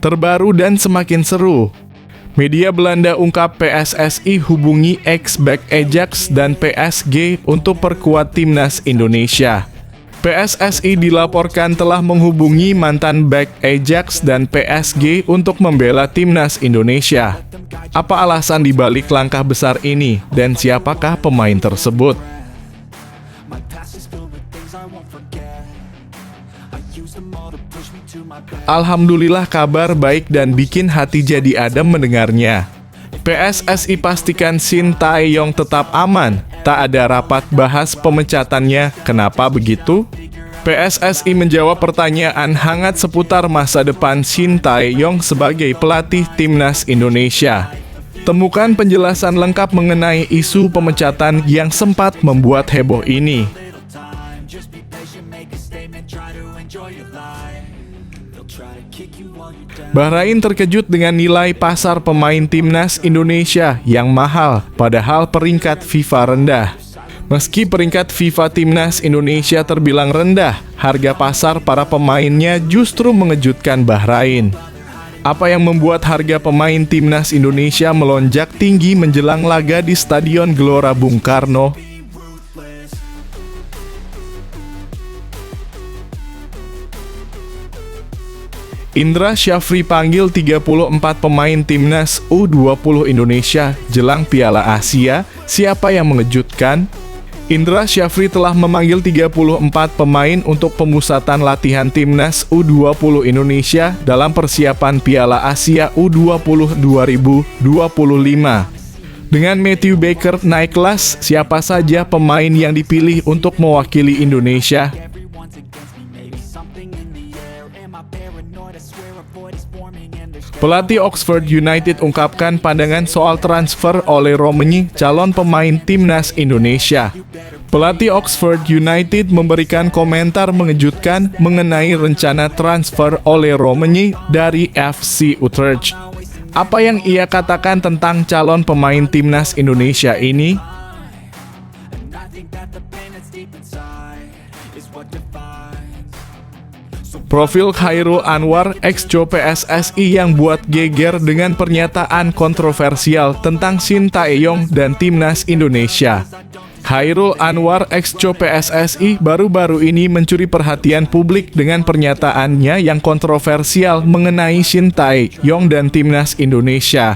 Terbaru dan semakin seru. Media Belanda ungkap PSSI hubungi ex-back Ajax dan PSG untuk perkuat timnas Indonesia. PSSI dilaporkan telah menghubungi mantan back Ajax dan PSG untuk membela timnas Indonesia. Apa alasan dibalik langkah besar ini dan siapakah pemain tersebut? Alhamdulillah kabar baik dan bikin hati jadi adem mendengarnya. PSSI pastikan Shin Tae-yong tetap aman. Tak ada rapat bahas pemecatannya. Kenapa begitu? PSSI menjawab pertanyaan hangat seputar masa depan Shin Tae-yong sebagai pelatih timnas Indonesia. Temukan penjelasan lengkap mengenai isu pemecatan yang sempat membuat heboh ini. Bahrain terkejut dengan nilai pasar pemain timnas Indonesia yang mahal, padahal peringkat FIFA rendah. Meski peringkat FIFA timnas Indonesia terbilang rendah, harga pasar para pemainnya justru mengejutkan Bahrain. Apa yang membuat harga pemain timnas Indonesia melonjak tinggi menjelang laga di Stadion Gelora Bung Karno? Indra Syafri panggil 34 pemain timnas U20 Indonesia jelang Piala Asia. Siapa yang mengejutkan? Indra Syafri telah memanggil 34 pemain untuk pemusatan latihan timnas U20 Indonesia dalam persiapan Piala Asia U20 2025. Dengan Matthew Baker naik kelas, siapa saja pemain yang dipilih untuk mewakili Indonesia? Pelatih Oxford United ungkapkan pandangan soal transfer Ole Romeni, calon pemain timnas Indonesia. Pelatih Oxford United memberikan komentar mengejutkan mengenai rencana transfer Ole Romeni dari FC Utrecht. Apa yang ia katakan tentang calon pemain timnas Indonesia ini? Profil Khairul Anwar, ex-Jo PSSI yang buat geger dengan pernyataan kontroversial tentang Shin Tae-yong dan timnas Indonesia. Khairul Anwar, ex-Jo PSSI, baru-baru ini mencuri perhatian publik dengan pernyataannya yang kontroversial mengenai Shin Tae-yong dan timnas Indonesia.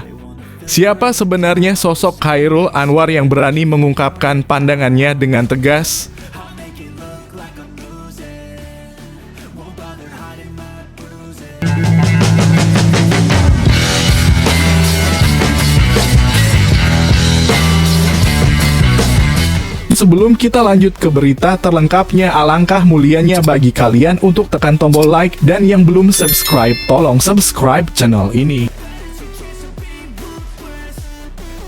Siapa sebenarnya sosok Khairul Anwar yang berani mengungkapkan pandangannya dengan tegas? Sebelum kita lanjut ke berita terlengkapnya, alangkah mulianya bagi kalian untuk tekan tombol like dan yang belum subscribe, tolong subscribe channel ini.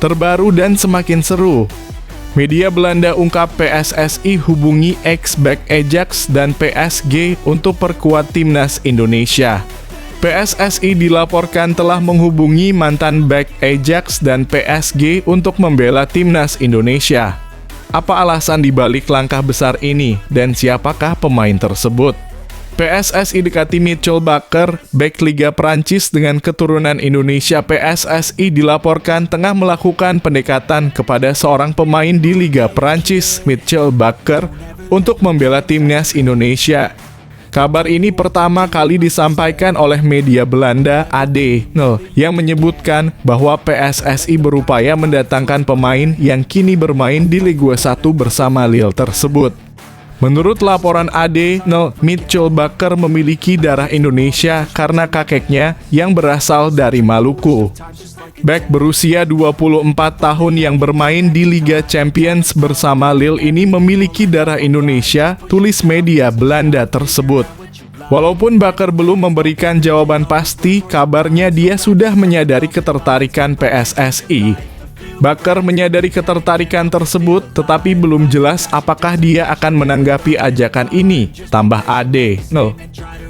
Terbaru dan semakin seru. Media Belanda ungkap PSSI hubungi ex-back Ajax dan PSG untuk perkuat timnas Indonesia. PSSI dilaporkan telah menghubungi mantan back Ajax dan PSG untuk membela timnas Indonesia. Apa alasan dibalik langkah besar ini dan siapakah pemain tersebut? PSSI dekati Mitchell Bakker, bek Liga Prancis dengan keturunan Indonesia. PSSI dilaporkan tengah melakukan pendekatan kepada seorang pemain di Liga Prancis, Mitchell Bakker, untuk membela timnas Indonesia. Kabar ini pertama kali disampaikan oleh media Belanda AD0 yang menyebutkan bahwa PSSI berupaya mendatangkan pemain yang kini bermain di Liga 1 bersama Lille tersebut. Menurut laporan AD0, Mitchell Bakker memiliki darah Indonesia karena kakeknya yang berasal dari Maluku. Bek berusia 24 tahun yang bermain di Liga Champions bersama Lille ini memiliki darah Indonesia, tulis media Belanda tersebut. Walaupun Bakker belum memberikan jawaban pasti, kabarnya dia sudah menyadari ketertarikan PSSI. Bakker menyadari ketertarikan tersebut, tetapi belum jelas apakah dia akan menanggapi ajakan ini, tambah AD0.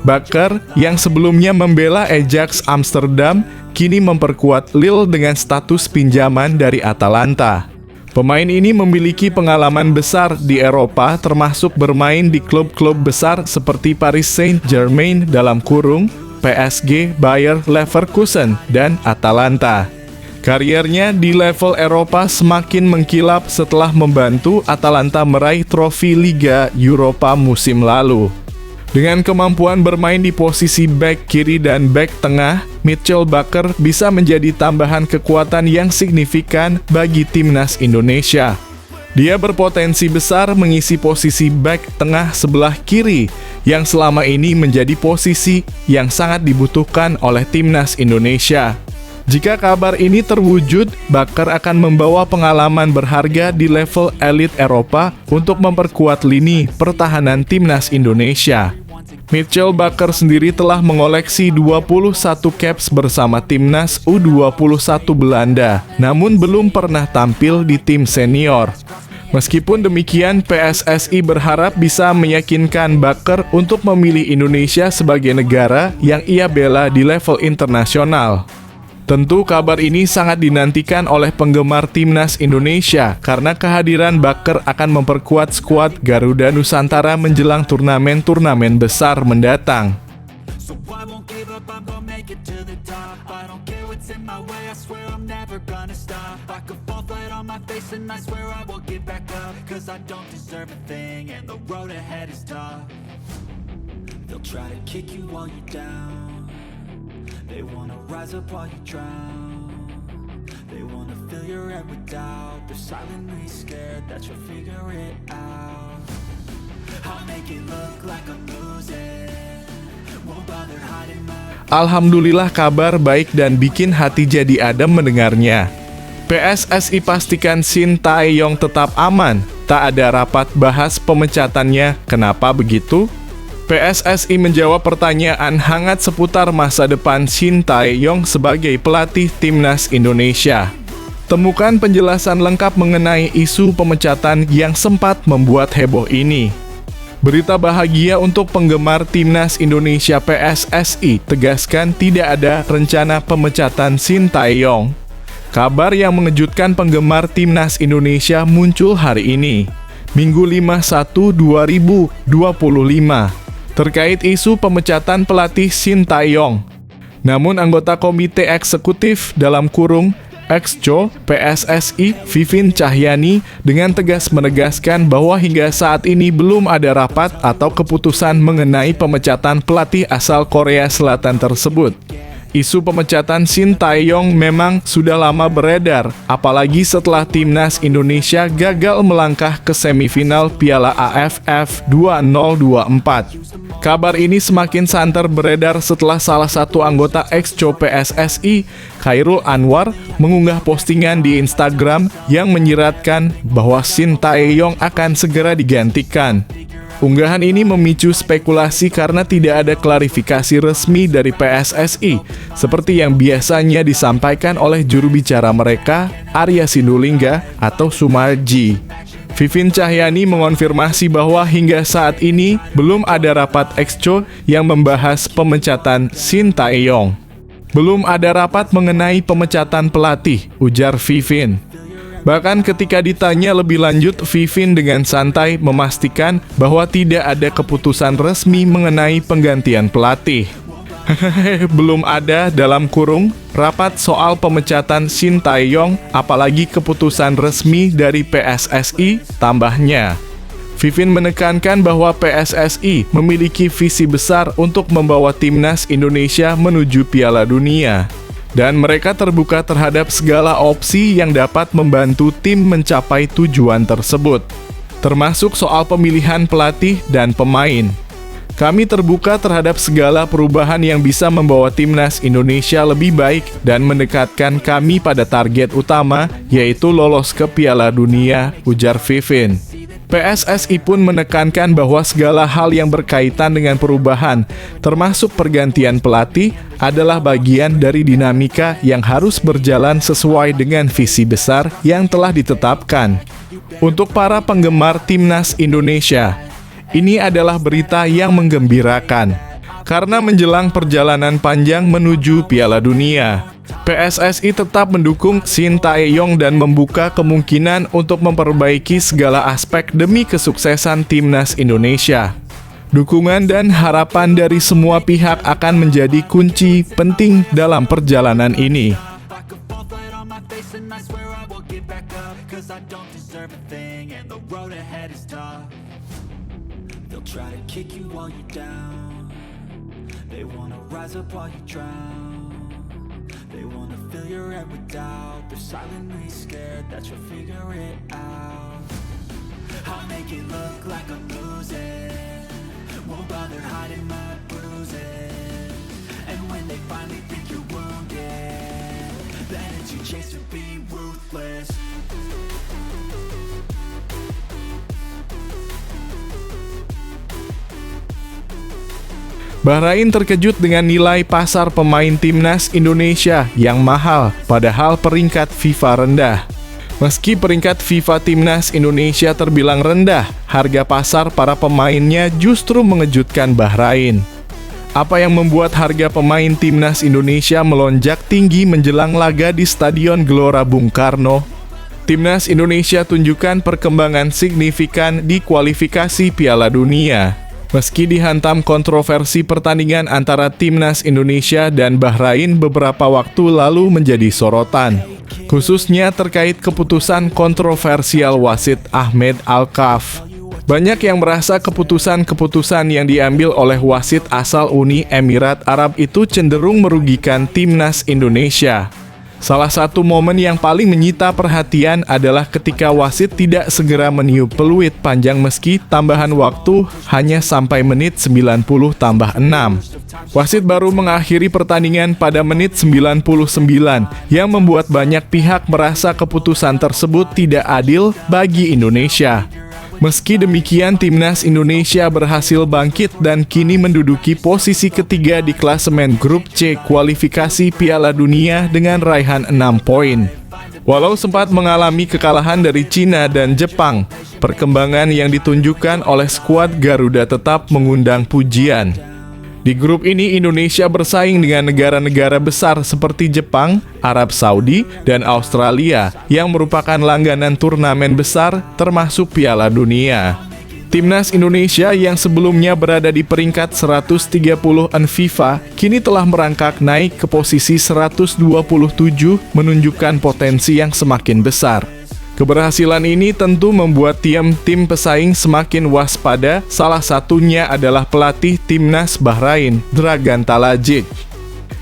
Bakker, yang sebelumnya membela Ajax Amsterdam, kini memperkuat Lille dengan status pinjaman dari Atalanta. Pemain ini memiliki pengalaman besar di Eropa, termasuk bermain di klub-klub besar seperti Paris Saint-Germain (PSG), PSG, Bayer Leverkusen, dan Atalanta. Kariernya di level Eropa semakin mengkilap setelah membantu Atalanta meraih trofi Liga Eropa musim lalu. Dengan kemampuan bermain di posisi bek kiri dan bek tengah, Mitchell Bakker bisa menjadi tambahan kekuatan yang signifikan bagi timnas Indonesia. Dia berpotensi besar mengisi posisi bek tengah sebelah kiri, yang selama ini menjadi posisi yang sangat dibutuhkan oleh timnas Indonesia. Jika kabar ini terwujud, Bakker akan membawa pengalaman berharga di level elit Eropa untuk memperkuat lini pertahanan timnas Indonesia. Mitchell Bakker sendiri telah mengoleksi 21 caps bersama timnas U21 Belanda, namun belum pernah tampil di tim senior. Meskipun demikian, PSSI berharap bisa meyakinkan Bakker untuk memilih Indonesia sebagai negara yang ia bela di level internasional. Tentu kabar ini sangat dinantikan oleh penggemar timnas Indonesia karena kehadiran Bakker akan memperkuat skuad Garuda Nusantara menjelang turnamen-turnamen besar mendatang. They wanna rise up while you drown. They wanna fill your head with doubt. They're silently scared that you'll figure it out. I'll make it look like I'm losing. Won't bother hiding my... Alhamdulillah, kabar baik dan bikin hati jadi adem mendengarnya. PSSI pastikan Shin Tae-yong tetap aman. Tak ada rapat bahas pemecatannya. Kenapa begitu? PSSI menjawab pertanyaan hangat seputar masa depan Shin Tae-yong sebagai pelatih timnas Indonesia. Temukan penjelasan lengkap mengenai isu pemecatan yang sempat membuat heboh ini. Berita bahagia untuk penggemar timnas Indonesia. PSSI tegaskan tidak ada rencana pemecatan Shin Tae-yong. Kabar yang mengejutkan penggemar timnas Indonesia muncul hari ini, Minggu 5/1/2025. Terkait isu pemecatan pelatih Shin Tae-yong. Namun anggota Komite Eksekutif (EXCO) PSSI, Vivin Cahyani, dengan tegas menegaskan bahwa hingga saat ini belum ada rapat atau keputusan mengenai pemecatan pelatih asal Korea Selatan tersebut. Isu pemecatan Shin Tae-yong memang sudah lama beredar, apalagi setelah timnas Indonesia gagal melangkah ke semifinal Piala AFF 2024. Kabar ini semakin santer beredar setelah salah satu anggota EXCO PSSI, Khairul Anwar, mengunggah postingan di Instagram yang menyiratkan bahwa Shin Tae-yong akan segera digantikan. Unggahan ini memicu spekulasi karena tidak ada klarifikasi resmi dari PSSI, seperti yang biasanya disampaikan oleh juru bicara mereka, Arya Sinulinga atau Sumarji. Vivin Cahyani mengonfirmasi bahwa hingga saat ini belum ada rapat EXCO yang membahas pemecatan Shin Tae-yong. Belum ada rapat mengenai pemecatan pelatih, ujar Vivin. Bahkan ketika ditanya lebih lanjut, Vivin dengan santai memastikan bahwa tidak ada keputusan resmi mengenai penggantian pelatih. Belum ada (rapat soal pemecatan Shin Tae-yong, apalagi keputusan resmi dari PSSI, tambahnya. Vivin menekankan bahwa PSSI memiliki visi besar untuk membawa timnas Indonesia menuju Piala Dunia. Dan mereka terbuka terhadap segala opsi yang dapat membantu tim mencapai tujuan tersebut, termasuk soal pemilihan pelatih dan pemain. Kami terbuka terhadap segala perubahan yang bisa membawa timnas Indonesia lebih baik dan mendekatkan kami pada target utama, yaitu lolos ke Piala Dunia, ujar Vivin. PSSI pun menekankan bahwa segala hal yang berkaitan dengan perubahan, termasuk pergantian pelatih, adalah bagian dari dinamika yang harus berjalan sesuai dengan visi besar yang telah ditetapkan. Untuk para penggemar timnas Indonesia, ini adalah berita yang menggembirakan, karena menjelang perjalanan panjang menuju Piala Dunia, PSSI tetap mendukung Shin Tae-yong dan membuka kemungkinan untuk memperbaiki segala aspek demi kesuksesan timnas Indonesia. Dukungan dan harapan dari semua pihak akan menjadi kunci penting dalam perjalanan ini. I could fall flat on my face and I swear I will get back up, 'cause I don't deserve a thing and the road ahead is tough. They'll try to kick you while you're down. They wanna rise up while you drown. They wanna fill your head with doubt. They're silently scared that you'll figure it out. I'll make it look like I'm losing, won't bother hiding my bruises. And when they finally think you're wounded, then it's your chance to be ruthless. Bahrain terkejut dengan nilai pasar pemain timnas Indonesia yang mahal, padahal peringkat FIFA rendah. Meski peringkat FIFA timnas Indonesia terbilang rendah, harga pasar para pemainnya justru mengejutkan Bahrain. Apa yang membuat harga pemain timnas Indonesia melonjak tinggi menjelang laga di Stadion Gelora Bung Karno? Timnas Indonesia tunjukkan perkembangan signifikan di kualifikasi Piala Dunia. Meski dihantam kontroversi pertandingan antara Timnas Indonesia dan Bahrain beberapa waktu lalu menjadi sorotan, khususnya terkait keputusan kontroversial wasit Ahmed Al-Kaf. Banyak yang merasa keputusan-keputusan yang diambil oleh wasit asal Uni Emirat Arab itu cenderung merugikan Timnas Indonesia. Salah satu momen yang paling menyita perhatian adalah ketika wasit tidak segera meniup peluit panjang meski tambahan waktu hanya sampai menit 90 tambah 6. Wasit baru mengakhiri pertandingan pada menit 99 yang membuat banyak pihak merasa keputusan tersebut tidak adil bagi Indonesia. Meski demikian, Timnas Indonesia berhasil bangkit dan kini menduduki posisi ketiga di klasemen Grup C kualifikasi Piala Dunia dengan raihan 6 poin. Walau sempat mengalami kekalahan dari Cina dan Jepang, perkembangan yang ditunjukkan oleh skuad Garuda tetap mengundang pujian. Di grup ini, Indonesia bersaing dengan negara-negara besar seperti Jepang, Arab Saudi, dan Australia yang merupakan langganan turnamen besar termasuk Piala Dunia. Timnas Indonesia yang sebelumnya berada di peringkat 130-an FIFA, kini telah merangkak naik ke posisi 127, menunjukkan potensi yang semakin besar. Keberhasilan ini tentu membuat tim pesaing semakin waspada, salah satunya adalah pelatih Timnas Bahrain, Dragan Talajic.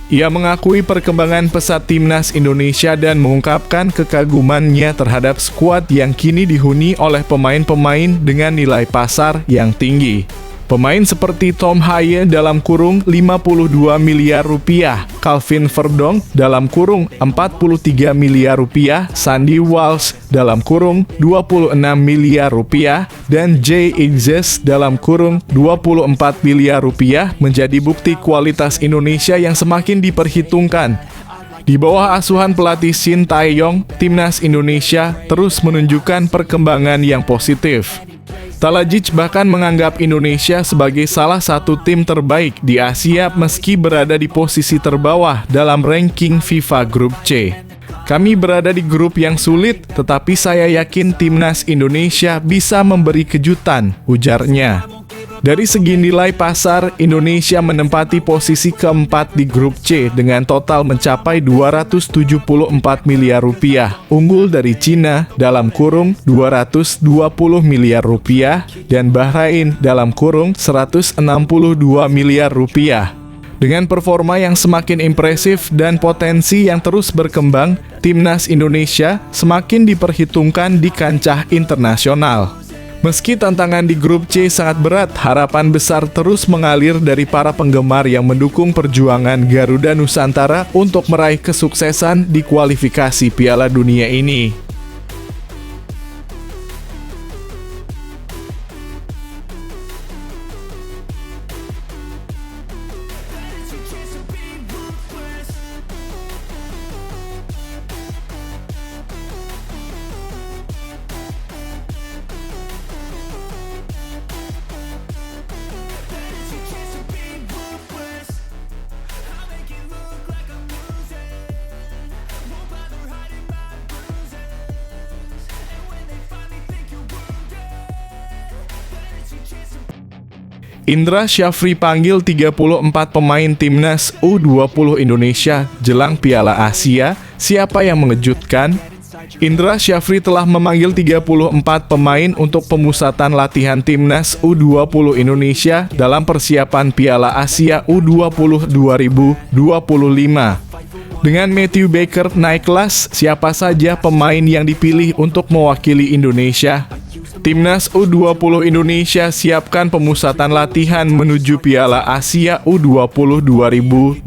Ia mengakui perkembangan pesat Timnas Indonesia dan mengungkapkan kekagumannya terhadap skuad yang kini dihuni oleh pemain-pemain dengan nilai pasar yang tinggi. Pemain seperti Tom Haye dalam kurung 52 miliar rupiah, Calvin Verdong dalam kurung 43 miliar rupiah, Sandy Walsh dalam kurung 26 miliar rupiah, dan Jay Iglesias dalam kurung 24 miliar rupiah menjadi bukti kualitas Indonesia yang semakin diperhitungkan. Di bawah asuhan pelatih Shin Tae-yong, Timnas Indonesia terus menunjukkan perkembangan yang positif. Talajic bahkan menganggap Indonesia sebagai salah satu tim terbaik di Asia meski berada di posisi terbawah dalam ranking FIFA Grup C. Kami berada di grup yang sulit, tetapi saya yakin Timnas Indonesia bisa memberi kejutan, ujarnya. Dari segi nilai pasar, Indonesia menempati posisi keempat di grup C dengan total mencapai 274 miliar rupiah, unggul dari Cina dalam kurung 220 miliar rupiah dan Bahrain dalam kurung 162 miliar rupiah. Dengan performa yang semakin impresif dan potensi yang terus berkembang, Timnas Indonesia semakin diperhitungkan di kancah internasional. Meski tantangan di grup C sangat berat, harapan besar terus mengalir dari para penggemar yang mendukung perjuangan Garuda Nusantara untuk meraih kesuksesan di kualifikasi Piala Dunia ini. Indra Syafri panggil 34 pemain timnas U20 Indonesia jelang Piala Asia. Siapa yang mengejutkan? Indra Syafri telah memanggil 34 pemain untuk pemusatan latihan timnas U20 Indonesia dalam persiapan Piala Asia U20 2025. Dengan Matthew Baker naik kelas, siapa saja pemain yang dipilih untuk mewakili Indonesia? Timnas U20 Indonesia siapkan pemusatan latihan menuju Piala Asia U20 2025.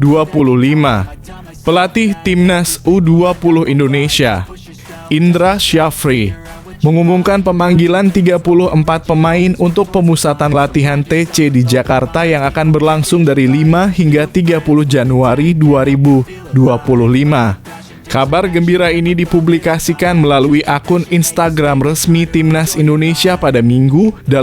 Pelatih Timnas U20 Indonesia, Indra Syafri, mengumumkan pemanggilan 34 pemain untuk pemusatan latihan TC di Jakarta yang akan berlangsung dari 5 hingga 30 Januari 2025. Kabar gembira ini dipublikasikan melalui akun Instagram resmi Timnas Indonesia pada Minggu (5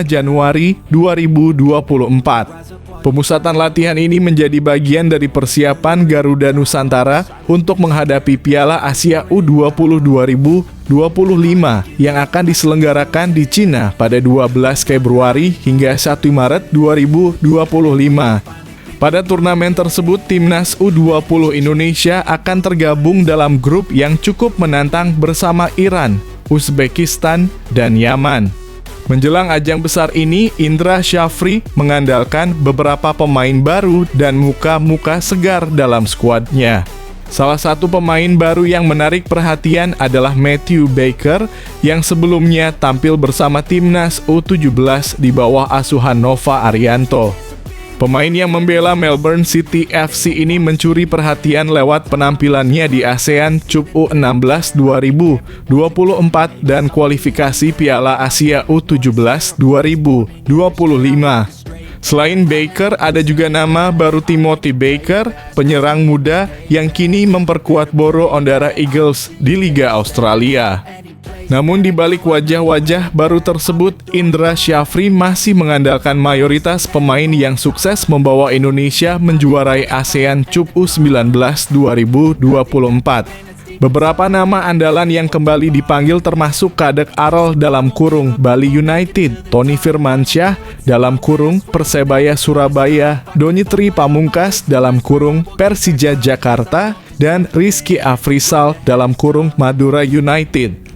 Januari 2024). Pemusatan latihan ini menjadi bagian dari persiapan Garuda Nusantara untuk menghadapi Piala Asia U20 2025 yang akan diselenggarakan di Cina pada 12 Februari hingga 1 Maret 2025. Pada turnamen tersebut, Timnas U20 Indonesia akan tergabung dalam grup yang cukup menantang bersama Iran, Uzbekistan, dan Yaman. Menjelang ajang besar ini, Indra Syafri mengandalkan beberapa pemain baru dan muka-muka segar dalam skuadnya. Salah satu pemain baru yang menarik perhatian adalah Matthew Baker yang sebelumnya tampil bersama Timnas U17 di bawah asuhan Nova Arianto. Pemain yang membela Melbourne City FC ini mencuri perhatian lewat penampilannya di ASEAN Cup U16 2024 dan kualifikasi Piala Asia U17 2025. Selain Baker, ada juga nama baru Timothy Baker, penyerang muda yang kini memperkuat Boro Ondara Eagles di Liga Australia. Namun di balik wajah-wajah baru tersebut, Indra Syafri masih mengandalkan mayoritas pemain yang sukses membawa Indonesia menjuarai ASEAN Cup U19 2024. Beberapa nama andalan yang kembali dipanggil termasuk Kadek Arol (Bali United), Tony Firmansyah (Persebaya Surabaya), Donitri Pamungkas (Persija Jakarta), dan Rizky Afrizal (Madura United).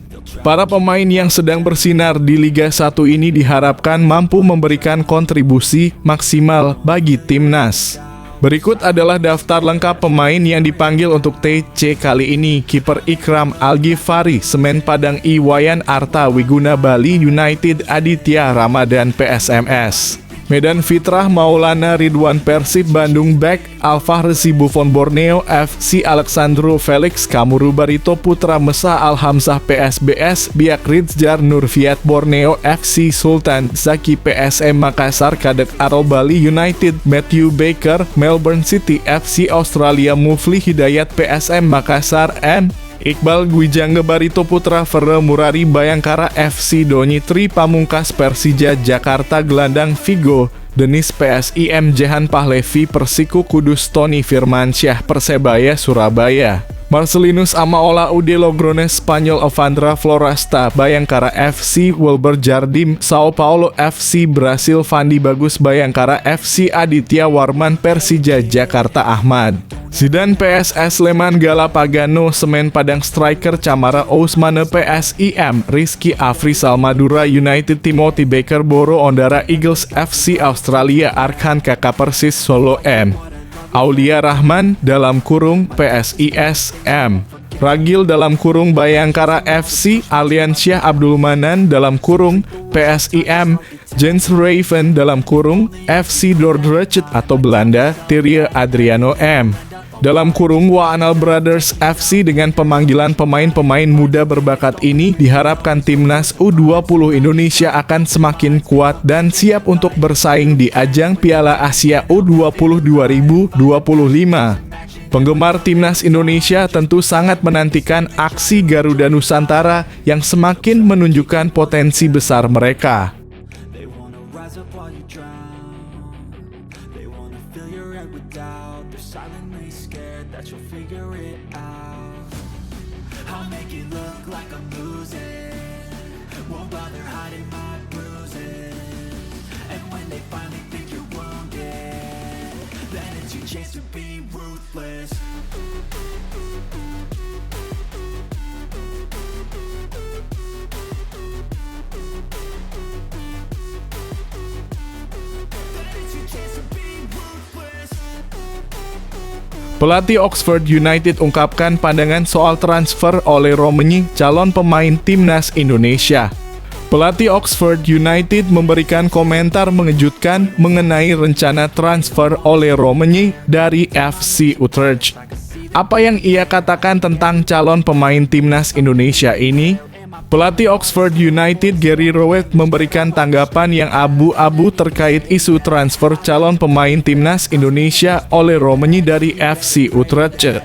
Para pemain yang sedang bersinar di Liga 1 ini diharapkan mampu memberikan kontribusi maksimal bagi timnas. Berikut adalah daftar lengkap pemain yang dipanggil untuk TC kali ini. Kiper Ikram Al-Ghifari, Semen Padang Iwayan Arta Wiguna Bali United Aditya Ramadan PSMS. Medan Fitrah Maulana Ridwan Persib Bandung Back, Al-Fahrzi Buffon Borneo FC, Alexandro Felix Kamuru Barito Putra Mesa Al-Hamzah PSBS, Biak Rizjar Nurfiat Borneo FC, Sultan Zaki PSM Makassar, Kadek Arol Bali United, Matthew Baker Melbourne City FC Australia, Mufli Hidayat PSM Makassar, M. Iqbal Gwijangge Barito Putra Ferre Murari Bayangkara FC, Donitri Pamungkas Persija Jakarta Gelandang Vigo, Denis PSIM Jehan Pahlevi Persiku Kudus, Tony Firmansyah Persebaya Surabaya, Marcelinus Amaola UD Logrones Spanyol, Ovandra Floresta Bayangkara FC, Wilber Jardim Sao Paulo FC Brasil, Fandi Bagus Bayangkara FC, Aditya Warman Persija Jakarta Ahmad, Zidane PSS Sleman Galapagano, Semen Padang Striker Camara Ousmane PSIM, Rizky Afrizal Madura United, Timothy Baker Boro Ondara Eagles FC Australia, Arkan Kakak Persis Solo M, Aulia Rahman (PSIS M), Ragil Bayangkara FC, Aliansyah Abdul Manan (PSIM), Jens Raven FC Dordrecht atau Belanda, Thierry Adriano M (Waanal Brothers FC). Dengan pemanggilan pemain-pemain muda berbakat ini, diharapkan timnas U20 Indonesia akan semakin kuat dan siap untuk bersaing di ajang Piala Asia U20 2025. Penggemar timnas Indonesia tentu sangat menantikan aksi Garuda Nusantara yang semakin menunjukkan potensi besar mereka. They wanna rise up while you drown. They wanna fill your head with doubt. They're silently scared that you'll figure it out. I'll make it look like I'm losing. Won't bother hiding my bruises. And when when they finally think you're wounded, then it's your chance to be ruthless. Pelatih Oxford United ungkapkan pandangan soal transfer Ole Romanyi, calon pemain timnas Indonesia. Pelatih Oxford United memberikan komentar mengejutkan mengenai rencana transfer Ole Romanyi dari FC Utrecht. Apa yang ia katakan tentang calon pemain timnas Indonesia ini? Pelatih Oxford United Gary Rowett memberikan tanggapan yang abu-abu terkait isu transfer calon pemain timnas Indonesia Ole Romanyi dari FC Utrecht.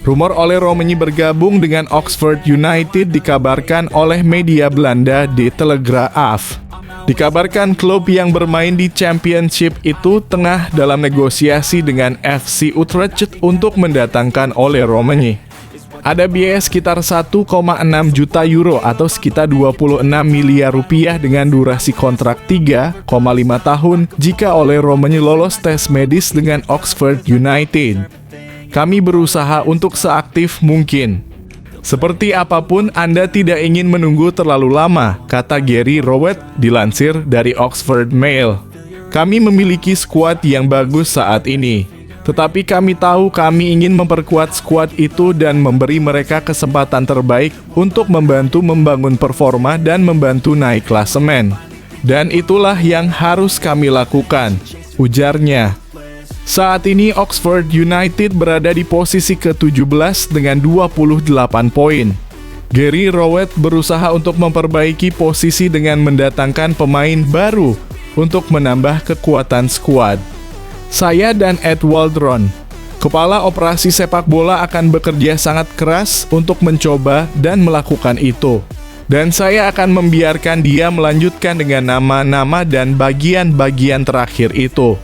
Rumor Ole Romanyi bergabung dengan Oxford United dikabarkan oleh media Belanda De Telegraaf. Dikabarkan klub yang bermain di Championship itu tengah dalam negosiasi dengan FC Utrecht untuk mendatangkan Ole Romanyi. Ada biaya sekitar 1,6 juta euro atau sekitar 26 miliar rupiah dengan durasi kontrak 3,5 tahun jika Ole Romanyi lolos tes medis dengan Oxford United. Kami berusaha untuk seaktif mungkin. Seperti apapun, Anda tidak ingin menunggu terlalu lama, kata Gary Rowett dilansir dari Oxford Mail. Kami memiliki skuad yang bagus saat ini. Tetapi kami tahu kami ingin memperkuat skuad itu dan memberi mereka kesempatan terbaik untuk membantu membangun performa dan membantu naik klasemen. Dan itulah yang harus kami lakukan, ujarnya. Saat ini Oxford United berada di posisi ke-17 dengan 28 poin. Gary Rowett berusaha untuk memperbaiki posisi dengan mendatangkan pemain baru untuk menambah kekuatan skuad. Saya dan Ed Waldron, kepala operasi sepak bola, akan bekerja sangat keras untuk mencoba dan melakukan itu. Dan saya akan membiarkan dia melanjutkan dengan nama-nama dan bagian-bagian terakhir itu.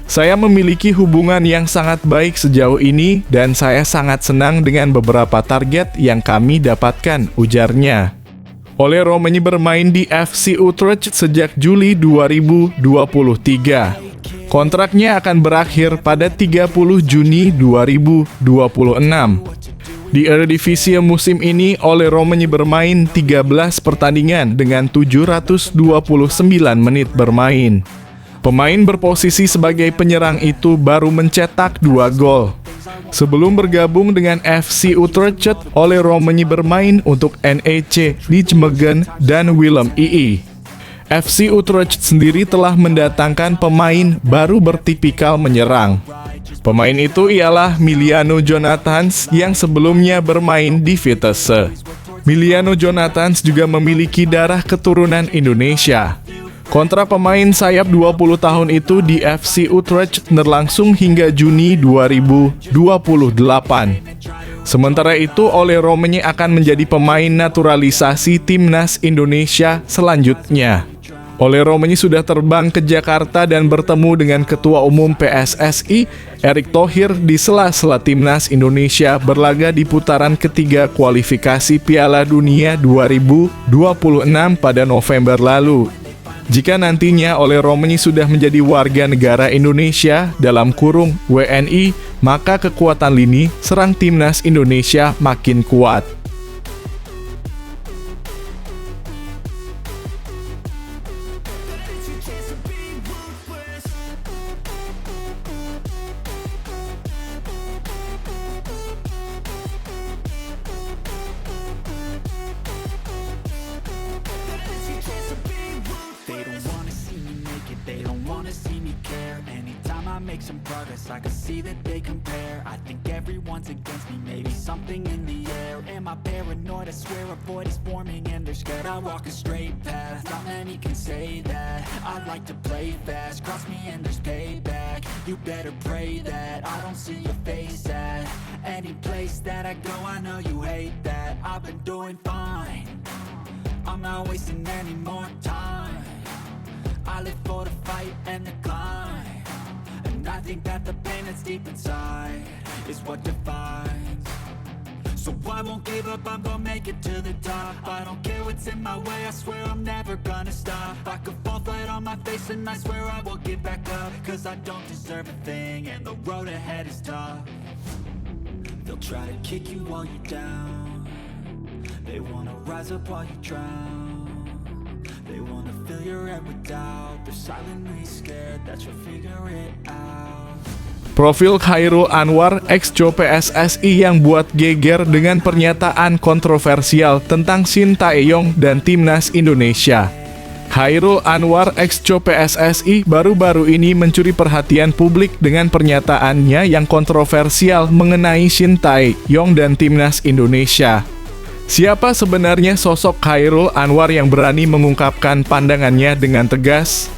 Saya memiliki hubungan yang sangat baik sejauh ini dan saya sangat senang dengan beberapa target yang kami dapatkan, ujarnya. Ole Romanyi bermain di FC Utrecht sejak Juli 2023. Kontraknya akan berakhir pada 30 Juni 2026. Di Eredivisie musim ini, Ole Romanyi bermain 13 pertandingan dengan 729 menit bermain. Pemain berposisi sebagai penyerang itu baru mencetak 2 gol. Sebelum bergabung dengan FC Utrecht, Ole Romanyi bermain untuk NEC Nijmegen dan Willem II. FC Utrecht sendiri telah mendatangkan pemain baru bertipikal menyerang. Pemain itu ialah Miliano Jonathans yang sebelumnya bermain di Vitesse. Miliano Jonathans juga memiliki darah keturunan Indonesia. Kontrak pemain sayap 20 tahun itu di FC Utrecht berlangsung hingga Juni 2028. Sementara itu, Ole Romanyi akan menjadi pemain naturalisasi timnas Indonesia selanjutnya. Ole Romanyi sudah terbang ke Jakarta dan bertemu dengan Ketua Umum PSSI, Erick Thohir, di sela-sela timnas Indonesia berlaga di putaran ketiga kualifikasi Piala Dunia 2026 pada November lalu. Jika nantinya Ole Romanyi sudah menjadi warga negara Indonesia dalam kurung WNI, maka kekuatan lini serang timnas Indonesia makin kuat. Make some progress, I can see that they compare. I think everyone's against me, maybe something in the air. Am I paranoid? I swear a void is forming and they're scared I walk a straight path. Not many can say that. I like to play fast, cross me and there's payback. You better pray that I don't see your face at any place that I go. I know you hate that. I've been doing fine, I'm not wasting any more time. I live for the fight and the climb. I think that the pain that's deep inside is what defines. So I won't give up, I'm gonna make it to the top. I don't care what's in my way, I swear I'm never gonna stop. I could fall flat on my face and I swear I will get back up. Cause I don't deserve a thing and the road ahead is tough. They'll try to kick you while you're down. They wanna rise up while you drown. They wanna fill your head with doubt. They're silently scared that you'll figure it out. Profil Chairul Anwar, ex-Jo PSSI yang buat geger dengan pernyataan kontroversial tentang Shin Tae-yong dan Timnas Indonesia. Chairul Anwar, ex-Jo PSSI, baru-baru ini mencuri perhatian publik dengan pernyataannya yang kontroversial mengenai Shin Tae-yong dan Timnas Indonesia. Siapa sebenarnya sosok Chairul Anwar yang berani mengungkapkan pandangannya dengan tegas?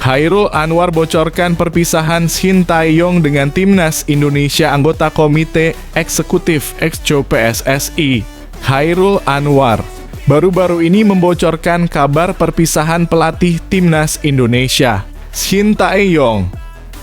Chairul Anwar bocorkan perpisahan Shin Tae-yong dengan Timnas Indonesia anggota Komite Eksekutif ex-Jo PSSI. Chairul Anwar baru-baru ini membocorkan kabar perpisahan pelatih Timnas Indonesia, Shin Tae-yong,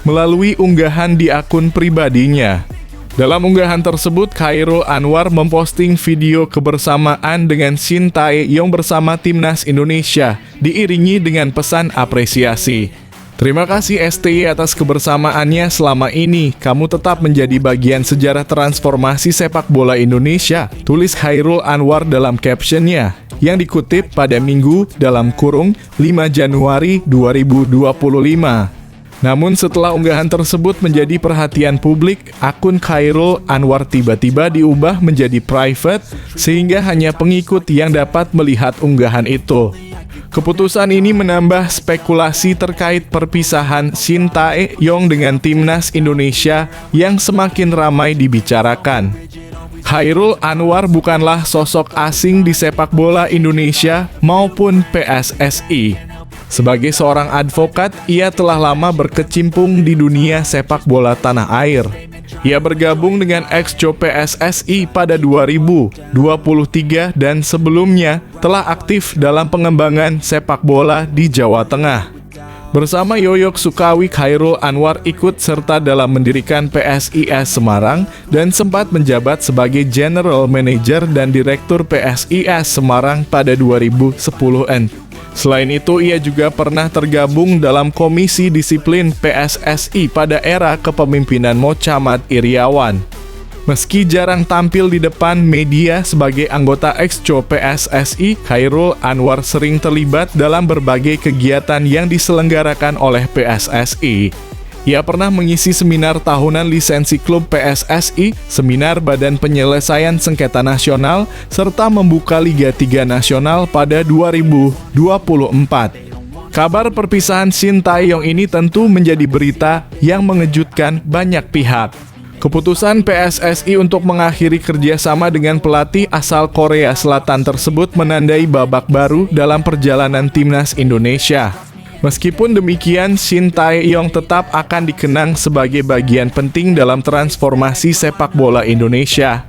melalui unggahan di akun pribadinya. Dalam unggahan tersebut, Chairul Anwar memposting video kebersamaan dengan Shin Tae-yong bersama Timnas Indonesia, diiringi dengan pesan apresiasi. Terima kasih STY atas kebersamaannya selama ini. Kamu tetap menjadi bagian sejarah transformasi sepak bola Indonesia, tulis Chairul Anwar dalam captionnya, yang dikutip pada Minggu dalam kurung 5 Januari 2025. Namun setelah unggahan tersebut menjadi perhatian publik, akun Chairul Anwar tiba-tiba diubah menjadi private sehingga hanya pengikut yang dapat melihat unggahan itu. Keputusan ini menambah spekulasi terkait perpisahan Shin Tae-yong dengan Timnas Indonesia yang semakin ramai dibicarakan. Chairul Anwar bukanlah sosok asing di sepak bola Indonesia maupun PSSI. Sebagai seorang advokat, ia telah lama berkecimpung di dunia sepak bola tanah air. Ia bergabung dengan ex-Jo PSSI pada 2023 dan sebelumnya telah aktif dalam pengembangan sepak bola di Jawa Tengah. Bersama Yoyok Sukawi, Chairul Anwar ikut serta dalam mendirikan PSIS Semarang dan sempat menjabat sebagai General Manager dan Direktur PSIS Semarang pada 2010-an. Selain itu, ia juga pernah tergabung dalam Komisi Disiplin PSSI pada era kepemimpinan Mochamat Iriawan. Meski jarang tampil di depan media sebagai anggota ex-Jo PSSI, Chairul Anwar sering terlibat dalam berbagai kegiatan yang diselenggarakan oleh PSSI. Ia pernah mengisi seminar tahunan lisensi klub PSSI, seminar Badan Penyelesaian Sengketa Nasional, serta membuka Liga 3 Nasional pada 2024. Kabar perpisahan Shin Tae-yong ini tentu menjadi berita yang mengejutkan banyak pihak. Keputusan PSSI untuk mengakhiri kerjasama dengan pelatih asal Korea Selatan tersebut menandai babak baru dalam perjalanan Timnas Indonesia. Meskipun demikian, Shin Tae-yong tetap akan dikenang sebagai bagian penting dalam transformasi sepak bola Indonesia.